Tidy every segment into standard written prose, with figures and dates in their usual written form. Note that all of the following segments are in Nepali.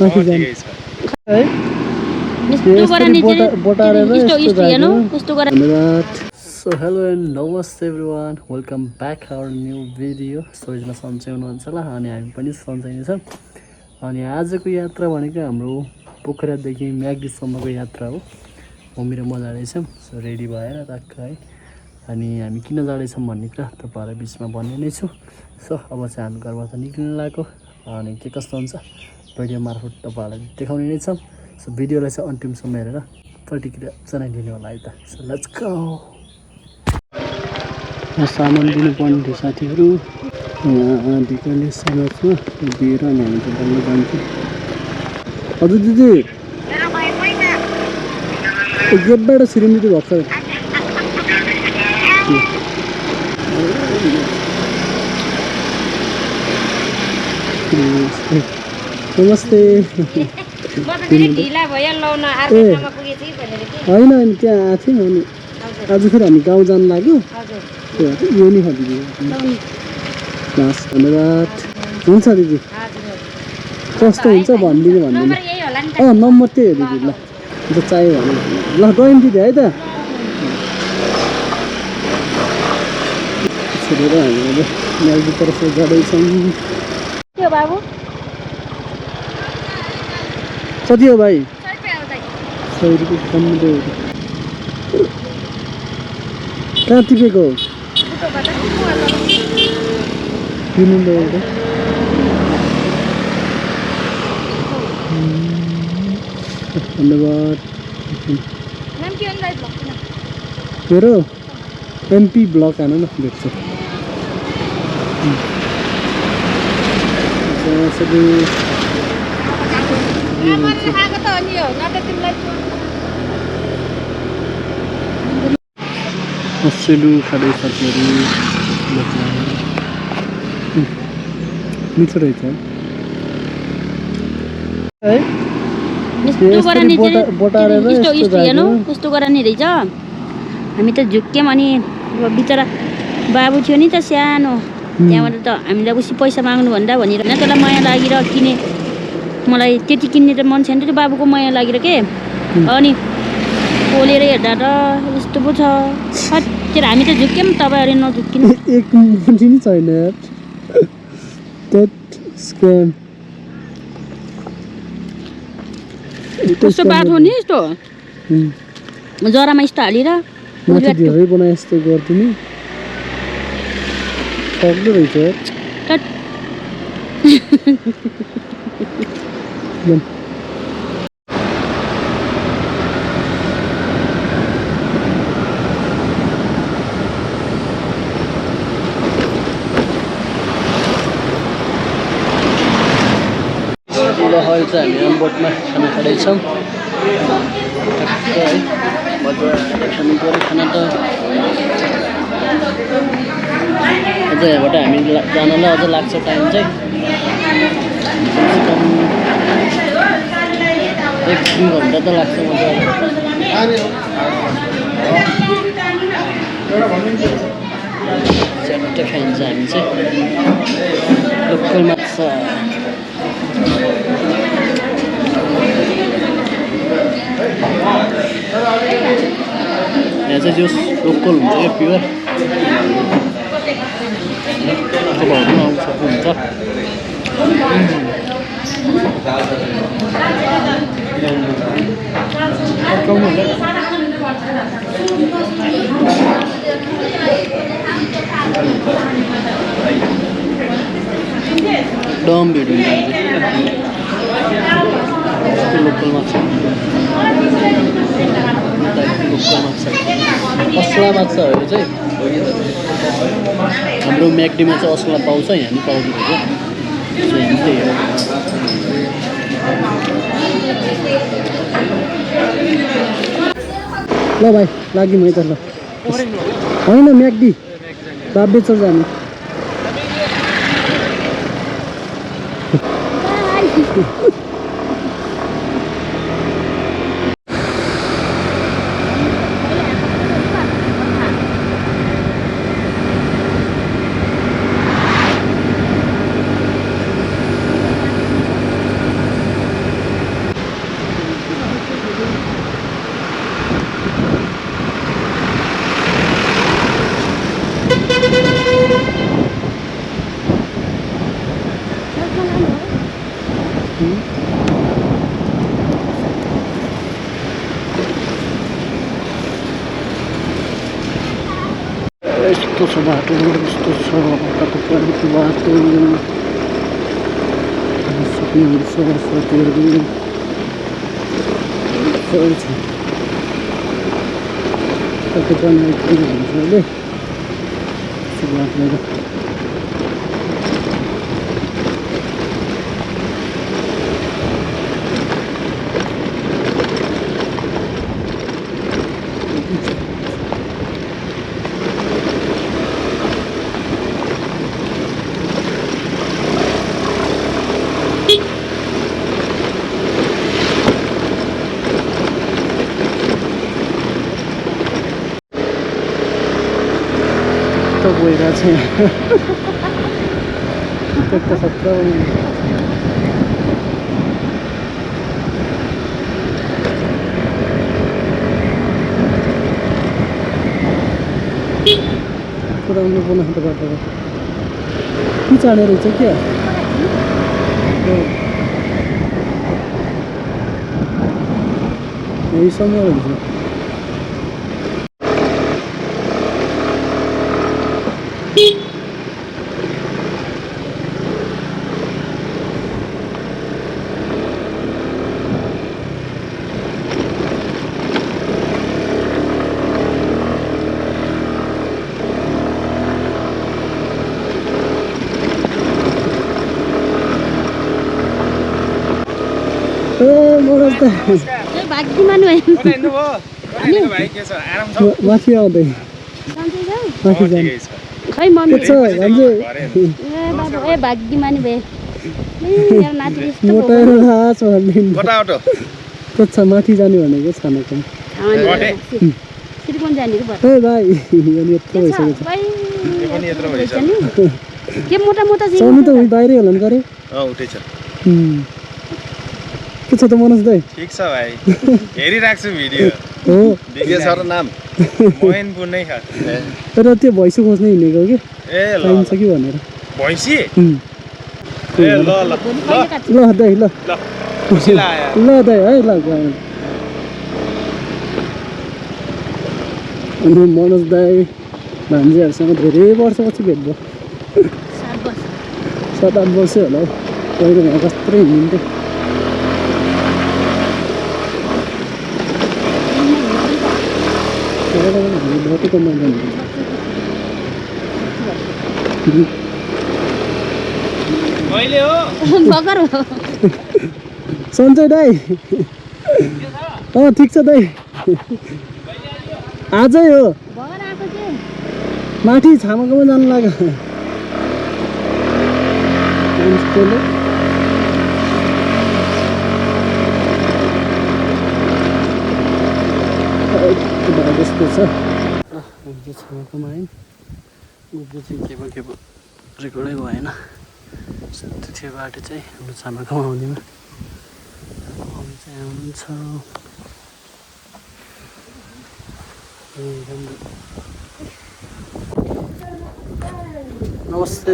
माथि जानु है so hello and namaste everyone welcome back our new video सबैजना सन्चै हुनुहुन्छ होला अनि हामी पनि सन्चै नै छौँ अनि आजको यात्रा भनेको हाम्रो पोखरादेखि म्याग्दीसम्मको यात्रा हो म मेरो म जाँदैछौँ सो रेडी भएर टक्क है अनि हामी किन जाँदैछौँ भन्ने कुरा तपाईँहरूलाई बिचमा भन्ने नै छु सो अब चाहिँ हामी घरबाट निक्लिन लागेको अनि के कस्तो हुन्छ भिडियो मार्फत तपाईँहरूलाई देखाउने नै छौँ सो भिडियोलाई चाहिँ अन्तिमसम्म हेरेर प्रतिक्रिया जनाइदिनु होला है त सो लेट्स गो सामान दिनुपर्ने थियो साथीहरू यहाँ दिदीले सामानमा दिएर हामी त बल्ल जान्छु हजुर दिदी गेटबाट छिरिमिरी भएको नमस्ते होइन होइन त्यहाँ आएको थियौँ अनि आज फेरि हामी गाउँ जानु लाग्यो यो नि दिदी हस् धन्यवाद हुन्छ दिदी कस्तो हुन्छ भनिदिनु भन्दैन नम्बर त्यही हो दिदी ल चाहियो भने ल गयौँ दिदी है त छोडेर हामी अब म्याग्दी तर्फ जाँदैछौँ बाबु कति हो भाइ 100 रुपियाँ कम कहाँ टिपेको किन्नु धन्यवाद मेरो एमपी ब्लक आन न भेट्छु सेलु खाँदै साथीहरू मिठो रहेछ है कस्तो गराउने रहेछ हामी त झुक्क्यौँ अनि बिचरा बाबु थियो नि त सानो त्यहाँबाट त हामीलाई उसी पैसा माग्नुभन्दा भनेर होइन त्यसलाई माया लागेर किने मलाई त्यति किन्ने त मन छैन त्यो बाबुको माया लागेर के अनि खोलेर हेर्दा त यस्तो पो छ साँच्चै हामी त झुक्क्यौँ तपाईँहरू नझुक्किनु एक पनि छैन कस्तो बाटो नि यस्तो जरामा यस्तो हालेर धेरै बनाए यस्तो गरिदिनु सक्दो रहेछ अहिले चाहिँ हामी अनबोर्डमा खाना खाँदैछौँ है मजाले खानु पऱ्यो खाना त अझ यहाँबाट हामी जानलाई अझ लाग्छ टाइम चाहिँ कमसे कम 1-2 घन्टा त लाग्छ मजाले च्याट्ट खाइन्छ हामी चाहिँ लोकल माछा यहाँ चाहिँ जो लोकल हुन्छ क्या प्योर तपाईँहरू आउनु सक्नुहुन्छ एकदम भिड हुन्छ लोकल माछा असला माछा हो चाहिँ हाम्रो म्याग्दीमा चाहिँ असला पाउँछ यहाँ नि पाउँदैन क्या सो हामीले ल भाइ लाग्यौँ है त ल होइन म्याग्दी बाबेचर जानु कस्तो छ बाटो कस्तो छ कताको अलिकति बाटो सक्नुहुन्छ साथीहरू छ कति पनि हुन्छ अहिले बाटो गइरहेको छ त्यस्तो सत्र पुऱ्याउनु पर्ने त बाटो के चाँडो रहेछ क्या यही समय हुन्छ माथि आउँदै माथि जानु खै मम्मी ए भाग्यमानी भए माथि जाने भनेको छानाको भाइ के मोटा मोटा चौनी त बाहिरै होला नि गरे के छ त मनोज दाइ ठीक छ भाइ हेरिराख्छु भिडियो हो दिगे सर नाम मोहन पुनै खा तर त्यो भैँसी खोज्न हिँडेको कि ए ल पाइन्छ कि भनेर भैँसी ए ल ल ल दाइ ल ल खुसी लाग्यो ल दाइ है ल अनि मनोज दाइ भान्जीहरूसँग धेरै वर्षपछि भेट भयो 7-8 वर्ष होला हौ पहिलो यहाँ कस्तो हिँड्थ्यो बाटोको मैदान मैले हो भगर हो सन्चै दाइ ठिक छ दाइ आजै हो भगर आएको के माथि छामाकोमा जानु लाग्यो जस्तो छ हामीले छामाकोमा आयौँ उब्बु चाहिँ के पो रेकर्डै भएन त्यो थियो बाटो चाहिँ हाम्रो छामाकोमा आउनेमा आउनु चाहिँ आउनुहुन्छ नमस्ते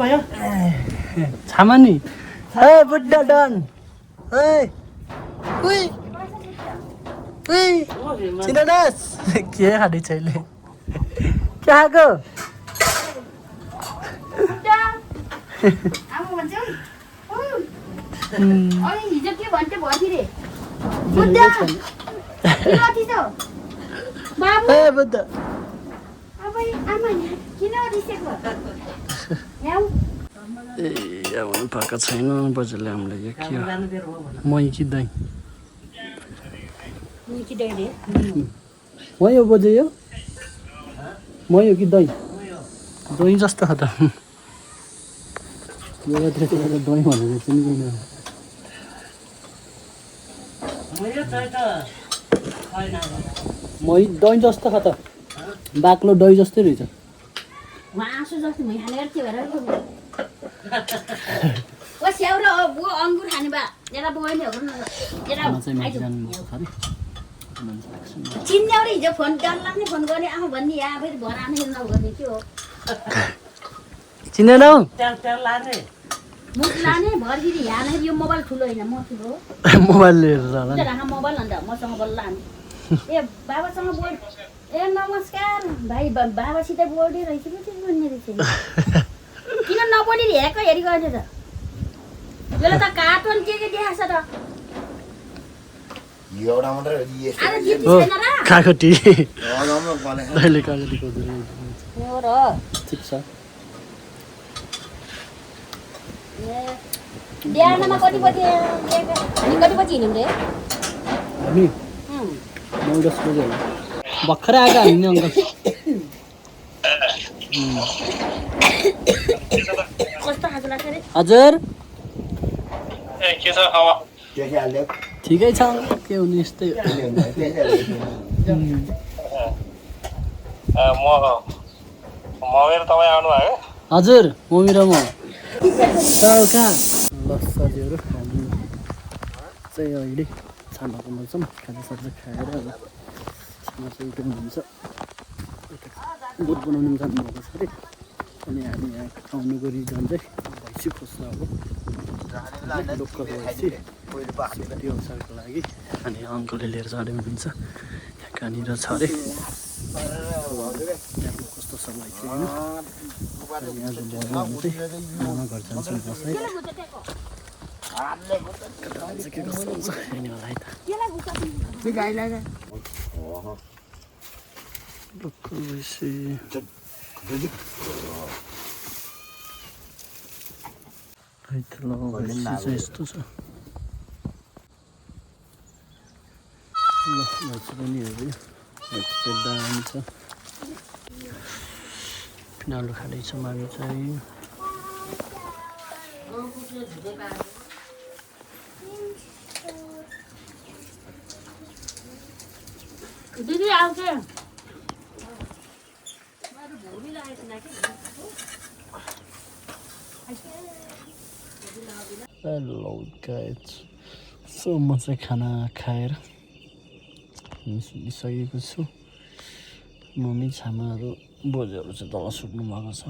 भयो छामा नि ए बुड्ढा डन ए उई उई चिनादास के खाने छैले के खाएको हिजो के भन्थे भथिरे ए बुद्ध ए आउनु पाएको छैन बजारले हामीलाई यो के हो मै कि दही मै हो बजे यो मै हो कि दही दही जस्तो खा त दही भनेर चिन्दैन मै दही जस्तो खा त बाक्लो दही जस्तै रहेछ आँसु जस्तो मै खाने के भएर ओ स्याउ र बुवा अंगुर खाने बा एरा बुवा नि हो न एरा चिन्ने औरी हिजो फोन डर लाग्ने फोन गर्ने आमा भन्ने यहाँ फेरि भराने नगर्ने के हो चिन्दैनौ तेल लाने मुख लाने भरगिरी यहाँ नै यो मोबाइल ठुलो होइन म ठुलो मोबाइल लिएर जाला नि राखा मोबाइल अन्त मसँग बोल्न लाने ए बाबासँग बोल ए नमस्कार भाइ बाबासित बोल्दै रहेछ पो त्यो भन्ने रहेछ किन नबोली हेरेको हेरी गर्ने त यसले त कार्टुन के देखाछ त एउटा मात्रै आज जित्ती छैन र काकटी राम्रो पाले अहिले काकटी खोजेर हो र ठिक छ बिहानमा कति बजी हामी कति बजी हिँड्यौँ रे हामी 9-10 बजे भर्खरै आएको हामी नि अङ्कल कस्तो खाँचो लाग्छ रे हजुर के छ हावा के हाल्यो ठिकै छ के हुने यस्तै म मेरो तपाईँ आउनु भयो हजुर मम्मी र म कहाँ ल साथीहरू हामी चाहिँ अहिले छाना बनाउँछौँ खाजासाजा खाएर अब छाना चाहिँ उठाउनु हुन्छ बोट बनाउनु जानुभएको छ अरे अनि हामी यहाँ आउनु गरी जाँदै भैँसी खोज्छ अब लोकल भैँसी त्यो अवसरको लागि अनि अङ्कलले लिएर जाँदै हुनुहुन्छ यहाँ कहाँनिर छ अरे त्यहाँको कस्तो छ भैँसी होइन अनि आज भोलि चाहिँ आमा घर जान्छौँ बसाइ के कस्तो हुन्छ हेर्ने होला है त लोकल भैँसी है त ल भैँसी चाहिँ यस्तो छ ल भैँसी पनि हेऱ्यो भैँसी चाहिँ दाम छ पिनालु खाँदैछ माघे चाहिँ दिदी आउँछ हेलो गाइज सो म चाहिँ खाना खाएर सुतिसकेको छु मम्मी छामाहरू बोजूहरू चाहिँ तल सुत्नु भएको छ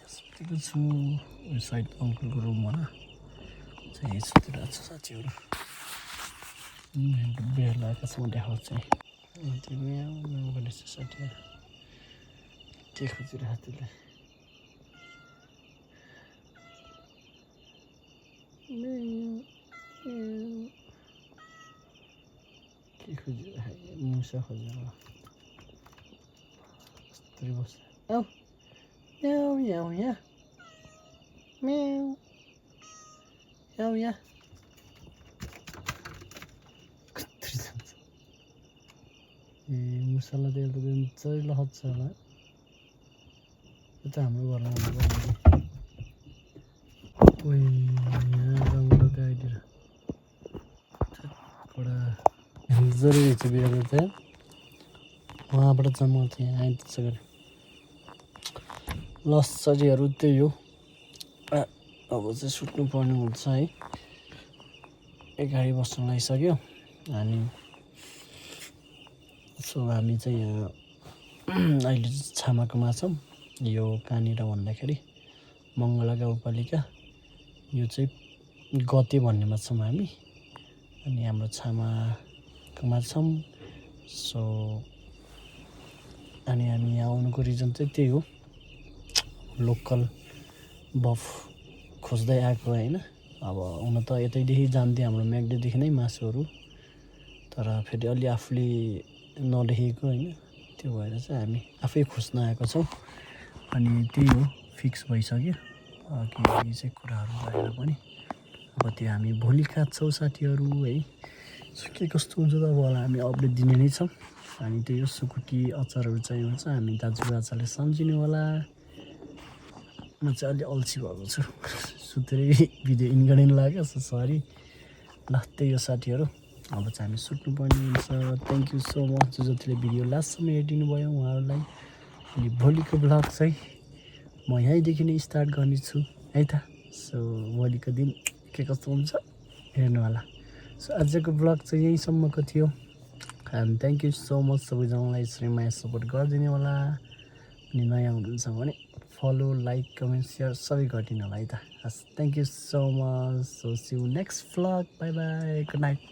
सुतेको छु यो साइड अङ्कलको रुम होला चाहिँ सुतिरहेको छ साथीहरू बेर लागेकोसम्म देखाउँछ त्यो म्याउ भनेछ साथीहरू के खोजिरहेको त्यसले के खोजिरहेको मुसा खोजेर कस्तरी बस्छ औ म्याउ म्याउ यहाँ म्याउ म्याउ यहाँ कस्तरी जान्छ ए मुसालाई त चाहिँ लहन्छ होला यो त हाम्रो घरमा यहाँ जङ्गल गाइदिएर कडा जरुरी छ बिहान चाहिँ उहाँबाट चाहिँ म चाहिँ यहाँ आइपुग्छ गरेँ लसरीहरू त्यही हो अब चाहिँ सुत्नु पर्ने हुन्छ है गाडी बस्न लागिसक्यो अनि सो हामी चाहिँ यहाँ अहिले छामाकोमा छौँ यो कहाँनिर भन्दाखेरि मङ्गला गाउँपालिका यो चाहिँ गते भन्नेमा छौँ हामी अनि हाम्रो छामाकोमा छौँ सो अनि हामी यहाँ आउनुको रिजन चाहिँ त्यही हो लोकल बफ खोज्दै आएको होइन अब हुन त यतैदेखि जान्थ्यो हाम्रो म्याग्दीदेखि नै मासुहरू तर फेरि अलि आफूले नदेखेको होइन त्यो भएर चाहिँ हामी आफै खोज्न आएको छौँ अनि त्यही हो फिक्स भइसक्यो केही चाहिँ कुराहरू भएर पनि अब त्यो हामी भोलि काट्छौँ साथीहरू है के कस्तो हुन्छ त अब होला हामी अपडेट दिने नै छौँ अनि त्यही हो सुकुटी अचारहरू चाहिँ हुन्छ हामी दाजुबाजाले सम्झिनु होला म चाहिँ अलि अल्छी भएको छु सुतेरै भिडियो इन गर्ने लाग्यो सरी ल त्यही हो साथीहरू अब चाहिँ हामी सुत्नुपर्ने हुन्छ थ्याङ्क यू सो मच जतिले भिडियो लास्टसम्म हेरिदिनु भयो उहाँहरूलाई अनि भोलिको ब्लग चाहिँ म यहीँदेखि नै स्टार्ट गर्नेछु है त सो भोलिको दिन के कस्तो हुन्छ हेर्नु होला सो आजको ब्लग चाहिँ यहीँसम्मको थियो and thank you so much सबैजनालाई यसरी माया सपोर्ट गरिदिनु होला अनि नयाँ हुनुहुन्छ भने फलो लाइक कमेन्ट सेयर सबै गरिदिनु होला है त हस् thank you so much so see you next vlog bye bye good night